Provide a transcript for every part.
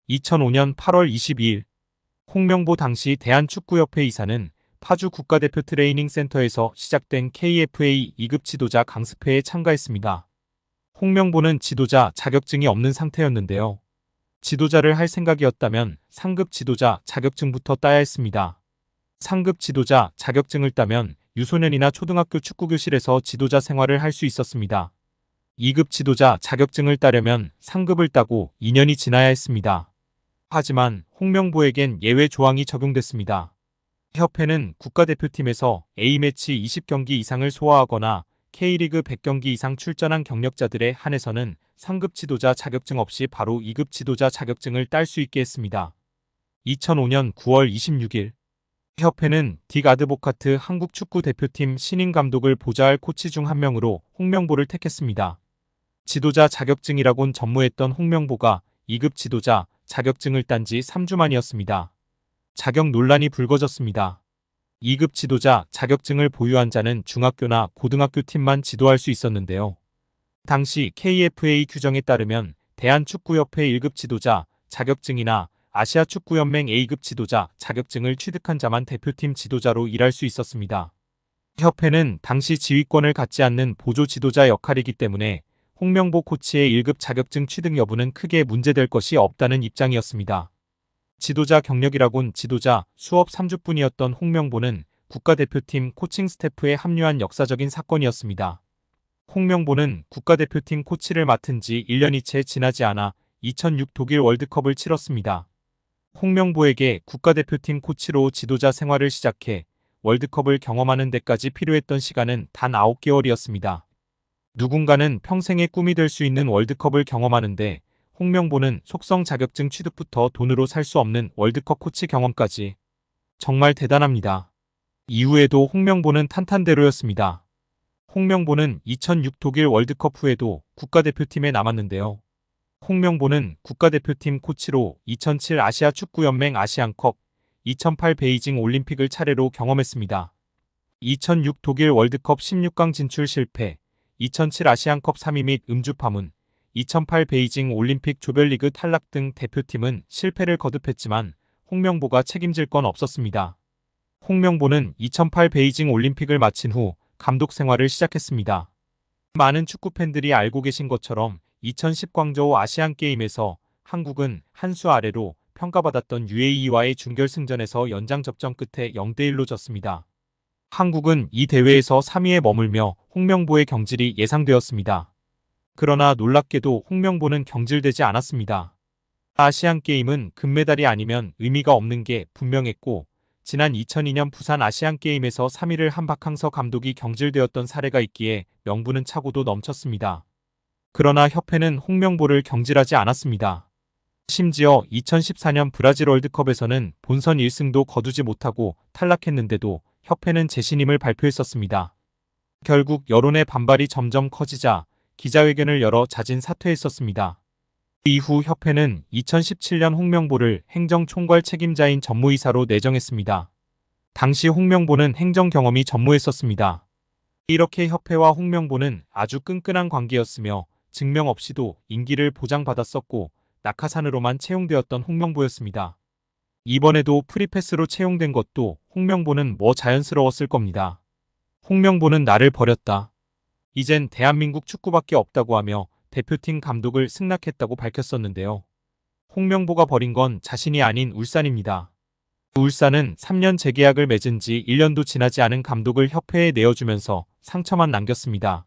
2005년 8월 22일 홍명보 당시 대한축구협회 이사는 파주 국가대표 트레이닝 센터에서 시작된 KFA 2급 지도자 강습회에 참가했습니다. 홍명보는 지도자 자격증이 없는 상태였는데요. 지도자를 할 생각이었다면 상급 지도자 자격증부터 따야 했습니다. 상급 지도자 자격증을 따면 유소년이나 초등학교 축구교실에서 지도자 생활을 할 수 있었습니다. 2급 지도자 자격증을 따려면 상급을 따고 2년이 지나야 했습니다. 하지만 홍명보에겐 예외 조항이 적용됐습니다. 협회는 국가대표팀에서 A매치 20경기 이상을 소화하거나 K리그 100경기 이상 출전한 경력자들에 한해서는 상급 지도자 자격증 없이 바로 2급 지도자 자격증을 딸 수 있게 했습니다. 2005년 9월 26일 협회는 딕 아드보카트 한국 축구 대표팀 신인 감독을 보좌할 코치 중 한 명으로 홍명보를 택했습니다. 지도자 자격증이라곤 전무했던 홍명보가 2급 지도자 자격증을 딴 지 3주 만이었습니다. 자격 논란이 불거졌습니다. 2급 지도자 자격증을 보유한 자는 중학교나 고등학교 팀만 지도할 수 있었는데요. 당시 KFA 규정에 따르면 대한축구협회 1급 지도자 자격증이나 아시아축구연맹 A급 지도자 자격증을 취득한 자만 대표팀 지도자로 일할 수 있었습니다. 협회는 당시 지휘권을 갖지 않는 보조 지도자 역할이기 때문에 홍명보 코치의 1급 자격증 취득 여부는 크게 문제될 것이 없다는 입장이었습니다. 지도자 경력이라곤 지도자 수업 3주뿐이었던 홍명보는 국가대표팀 코칭 스태프에 합류한 역사적인 사건이었습니다. 홍명보는 국가대표팀 코치를 맡은 지 1년이 채 지나지 않아 2006 독일 월드컵을 치렀습니다. 홍명보에게 국가대표팀 코치로 지도자 생활을 시작해 월드컵을 경험하는 데까지 필요했던 시간은 단 9개월이었습니다. 누군가는 평생의 꿈이 될 수 있는 월드컵을 경험하는데 홍명보는 속성 자격증 취득부터 돈으로 살 수 없는 월드컵 코치 경험까지 정말 대단합니다. 이후에도 홍명보는 탄탄대로였습니다. 홍명보는 2006 독일 월드컵 후에도 국가대표팀에 남았는데요. 홍명보는 국가대표팀 코치로 2007 아시아축구연맹 아시안컵, 2008 베이징 올림픽을 차례로 경험했습니다. 2006 독일 월드컵 16강 진출 실패, 2007 아시안컵 3위 및 음주 파문, 2008 베이징 올림픽 조별리그 탈락 등 대표팀은 실패를 거듭했지만 홍명보가 책임질 건 없었습니다. 홍명보는 2008 베이징 올림픽을 마친 후 감독 생활을 시작했습니다. 많은 축구팬들이 알고 계신 것처럼 2010 광저우 아시안게임에서 한국은 한 수 아래로 평가받았던 UAE와의 준결승전에서 연장 접전 끝에 0대1로 졌습니다. 한국은 이 대회에서 3위에 머물며 홍명보의 경질이 예상되었습니다. 그러나 놀랍게도 홍명보는 경질되지 않았습니다. 아시안게임은 금메달이 아니면 의미가 없는 게 분명했고 지난 2002년 부산 아시안게임에서 3위를 한 박항서 감독이 경질되었던 사례가 있기에 명분은 차고도 넘쳤습니다. 그러나 협회는 홍명보를 경질하지 않았습니다. 심지어 2014년 브라질 월드컵에서는 본선 1승도 거두지 못하고 탈락했는데도 협회는 재신임을 발표했었습니다. 결국 여론의 반발이 점점 커지자 기자회견을 열어 자진 사퇴했었습니다. 이후 협회는 2017년 홍명보를 행정총괄 책임자인 전무이사로 내정했습니다. 당시 홍명보는 행정 경험이 전무했었습니다. 이렇게 협회와 홍명보는 아주 끈끈한 관계였으며 증명 없이도 임기를 보장받았었고 낙하산으로만 채용되었던 홍명보였습니다. 이번에도 프리패스로 채용된 것도 홍명보는 뭐 자연스러웠을 겁니다. 홍명보는 나를 버렸다. 이젠 대한민국 축구밖에 없다고 하며 대표팀 감독을 승낙했다고 밝혔었는데요. 홍명보가 버린 건 자신이 아닌 울산입니다. 울산은 3년 재계약을 맺은 지 1년도 지나지 않은 감독을 협회에 내어주면서 상처만 남겼습니다.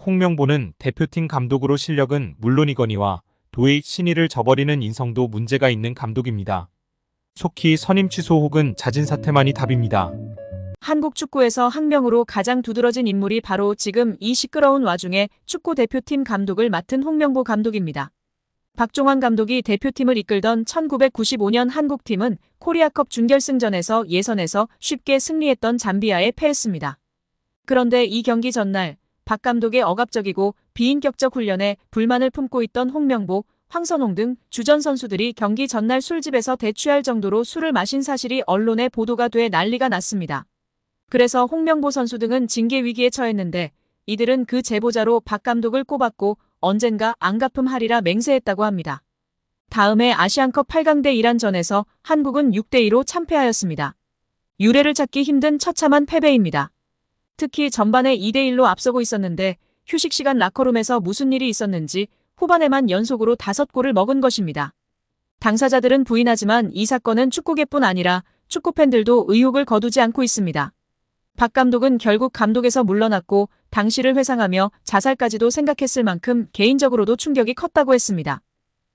홍명보는 대표팀 감독으로 실력은 물론이거니와 도의 신의를 저버리는 인성도 문제가 있는 감독입니다. 속히 선임 취소 혹은 자진 사퇴만이 답입니다. 한국 축구에서 학명으로 가장 두드러진 인물이 바로 지금 이 시끄러운 와중에 축구 대표팀 감독을 맡은 홍명보 감독입니다. 박종환 감독이 대표팀을 이끌던 1995년 한국팀은 코리아컵 준결승전에서 예선에서 쉽게 승리했던 잠비아에 패했습니다. 그런데 이 경기 전날 박 감독의 억압적이고 비인격적 훈련에 불만을 품고 있던 홍명보, 황선홍 등 주전 선수들이 경기 전날 술집에서 대취할 정도로 술을 마신 사실이 언론에 보도가 돼 난리가 났습니다. 그래서 홍명보 선수 등은 징계 위기에 처했는데 이들은 그 제보자로 박 감독을 꼽았고 언젠가 안 갚음하리라 맹세했다고 합니다. 다음해 아시안컵 8강대 이란전에서 한국은 6대2로 참패하였습니다. 유례를 찾기 힘든 처참한 패배입니다. 특히 전반에 2대1로 앞서고 있었는데 휴식 시간 라커룸에서 무슨 일이 있었는지 후반에만 연속으로 5골을 먹은 것입니다. 당사자들은 부인하지만 이 사건은 축구계뿐 아니라 축구팬들도 의혹을 거두지 않고 있습니다. 박 감독은 결국 감독에서 물러났고 당시를 회상하며 자살까지도 생각했을 만큼 개인적으로도 충격이 컸다고 했습니다.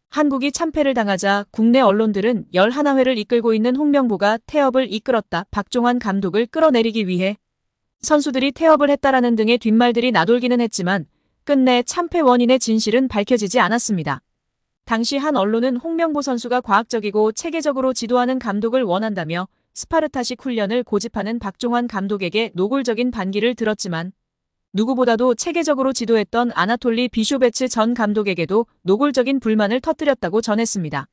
한국이 참패를 당하자 국내 언론들은 11회를 이끌고 있는 홍명보가 태업을 이끌었다. 박종환 감독을 끌어내리기 위해 선수들이 태업을 했다라는 등의 뒷말들이 나돌기는 했지만 끝내 참패 원인의 진실은 밝혀지지 않았습니다. 당시 한 언론은 홍명보 선수가 과학적이고 체계적으로 지도하는 감독을 원한다며 스파르타식 훈련을 고집하는 박종환 감독에게 노골적인 반기를 들었지만 누구보다도 체계적으로 지도했던 아나톨리 비쇼베츠 전 감독에게도 노골적인 불만을 터뜨렸다고 전했습니다.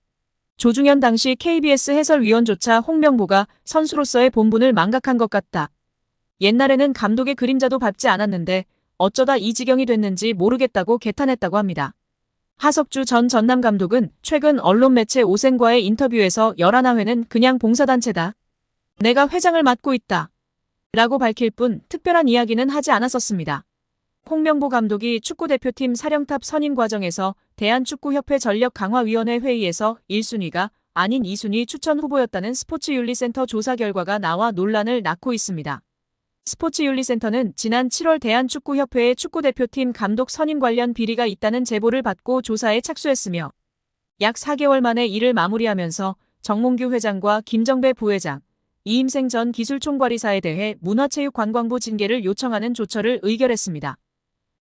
조중현 당시 KBS 해설위원조차 홍명보가 선수로서의 본분을 망각한 것 같다. 옛날에는 감독의 그림자도 밟지 않았는데 어쩌다 이 지경이 됐는지 모르겠다고 개탄했다고 합니다. 하석주 전 전남 감독은 최근 언론 매체 오센과의 인터뷰에서 11회는 그냥 봉사단체다. 내가 회장을 맡고 있다. 라고 밝힐 뿐 특별한 이야기는 하지 않았었습니다. 홍명보 감독이 축구대표팀 사령탑 선임 과정에서 대한축구협회 전력강화위원회 회의에서 1순위가 아닌 2순위 추천 후보였다는 스포츠윤리센터 조사 결과가 나와 논란을 낳고 있습니다. 스포츠윤리센터는 지난 7월 대한축구협회의 축구대표팀 감독 선임 관련 비리가 있다는 제보를 받고 조사에 착수했으며 약 4개월 만에 이를 마무리하면서 정몽규 회장과 김정배 부회장, 이임생 전 기술총괄이사에 대해 문화체육관광부 징계를 요청하는 조처를 의결했습니다.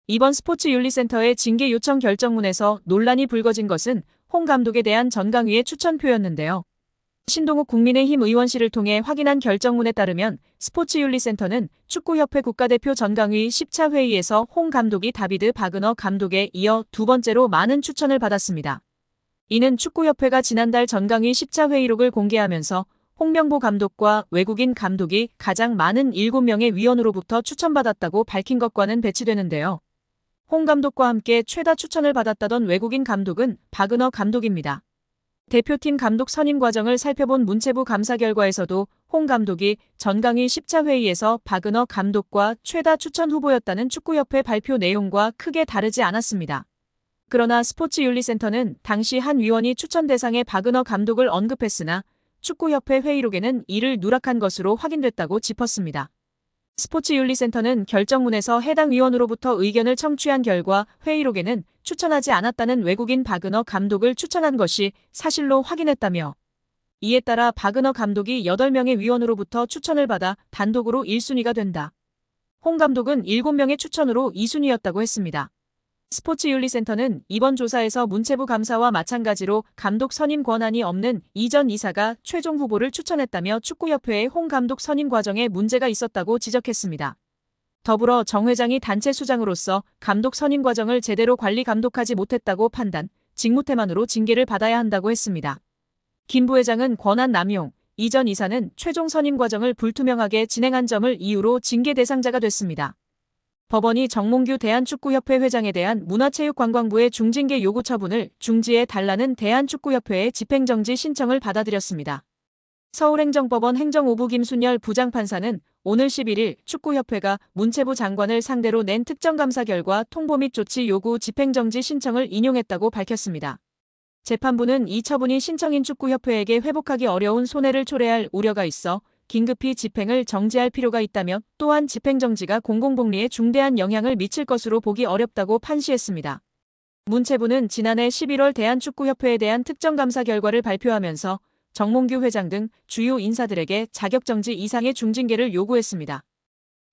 이번 스포츠윤리센터의 징계 요청 결정문에서 논란이 불거진 것은 홍 감독에 대한 전강위의 추천표였는데요. 신동욱 국민의힘 의원실을 통해 확인한 결정문에 따르면 스포츠윤리센터는 축구협회 국가대표 전강위 10차 회의에서 홍 감독이 다비드 바그너 감독에 이어 두 번째로 많은 추천을 받았습니다. 이는 축구협회가 지난달 전강위 10차 회의록을 공개하면서 홍명보 감독과 외국인 감독이 가장 많은 7명의 위원으로부터 추천받았다고 밝힌 것과는 배치되는데요. 홍 감독과 함께 최다 추천을 받았다던 외국인 감독은 바그너 감독입니다. 대표팀 감독 선임 과정을 살펴본 문체부 감사 결과에서도 홍 감독이 전강위 10차 회의에서 바그너 감독과 최다 추천 후보였다는 축구협회 발표 내용과 크게 다르지 않았습니다. 그러나 스포츠윤리센터는 당시 한 위원이 추천 대상에 바그너 감독을 언급했으나 축구협회 회의록에는 이를 누락한 것으로 확인됐다고 짚었습니다. 스포츠윤리센터는 결정문에서 해당 위원으로부터 의견을 청취한 결과 회의록에는 추천하지 않았다는 외국인 바그너 감독을 추천한 것이 사실로 확인했다며 이에 따라 바그너 감독이 8명의 위원으로부터 추천을 받아 단독으로 1순위가 된다. 홍 감독은 7명의 추천으로 2순위였다고 했습니다. 스포츠윤리센터는 이번 조사에서 문체부 감사와 마찬가지로 감독 선임 권한이 없는 이전 이사가 최종 후보를 추천했다며 축구협회의 홍 감독 선임 과정에 문제가 있었다고 지적했습니다. 더불어 정 회장이 단체 수장으로서 감독 선임 과정을 제대로 관리 감독하지 못했다고 판단, 직무태만으로 징계를 받아야 한다고 했습니다. 김 부회장은 권한 남용, 이전 이사는 최종 선임 과정을 불투명하게 진행한 점을 이유로 징계 대상자가 됐습니다. 법원이 정몽규 대한축구협회 회장에 대한 문화체육관광부의 중징계 요구 처분을 중지해 달라는 대한축구협회의 집행정지 신청을 받아들였습니다. 서울행정법원 행정오부 김순열 부장판사는 오늘 11일 축구협회가 문체부 장관을 상대로 낸 특정감사 결과 통보 및 조치 요구 집행정지 신청을 인용했다고 밝혔습니다. 재판부는 이 처분이 신청인 축구협회에게 회복하기 어려운 손해를 초래할 우려가 있어 긴급히 집행을 정지할 필요가 있다며 또한 집행정지가 공공복리에 중대한 영향을 미칠 것으로 보기 어렵다고 판시했습니다. 문체부는 지난해 11월 대한축구협회에 대한 특정감사 결과를 발표하면서 정몽규 회장 등 주요 인사들에게 자격정지 이상의 중징계를 요구했습니다.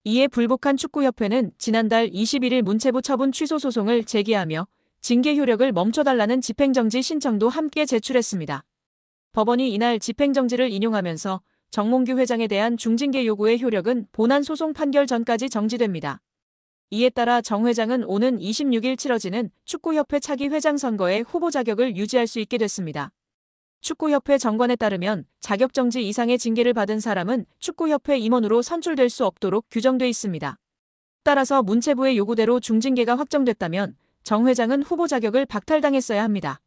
이에 불복한 축구협회는 지난달 21일 문체부 처분 취소 소송을 제기하며 징계 효력을 멈춰달라는 집행정지 신청도 함께 제출했습니다. 법원이 이날 집행정지를 인용하면서 정몽규 회장에 대한 중징계 요구의 효력은 본안 소송 판결 전까지 정지됩니다. 이에 따라 정 회장은 오는 26일 치러지는 축구협회 차기 회장 선거에 후보 자격을 유지할 수 있게 됐습니다. 축구협회 정관에 따르면 자격정지 이상의 징계를 받은 사람은 축구협회 임원으로 선출될 수 없도록 규정돼 있습니다. 따라서 문체부의 요구대로 중징계가 확정됐다면 정 회장은 후보 자격을 박탈당했어야 합니다.